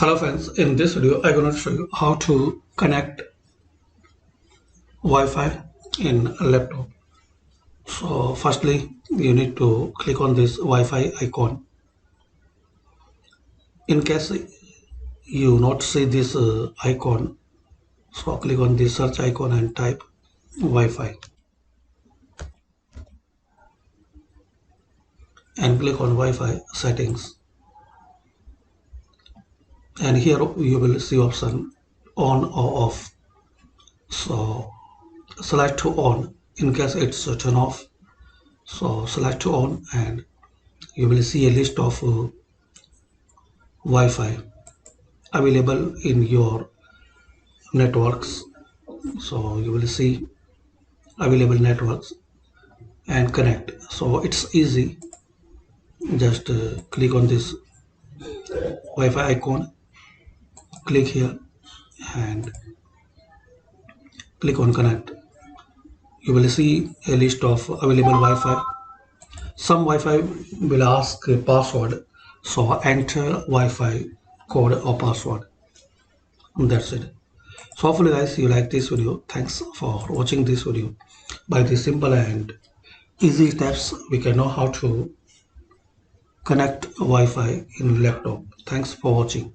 Hello friends, in this video I'm going to show you how to connect Wi-Fi in a laptop. So firstly you need to click on this Wi-Fi icon. In case you not see this icon, so click on this search icon and type Wi-Fi and click on Wi-Fi settings, and here you will see option on or off. So select to on in case it's turn off. So select to on and you will see a list of Wi-Fi available in your networks. So you will see available networks and connect. So it's easy. Just click on this Wi-Fi icon, click here and click on connect. You will see a list of available Wi-Fi. Some Wi-Fi will ask a password. So enter Wi-Fi code or password. That's it. So hopefully guys you like this video. Thanks for watching this video. By this simple and easy steps we can know how to connect Wi-Fi in laptop. Thanks for watching.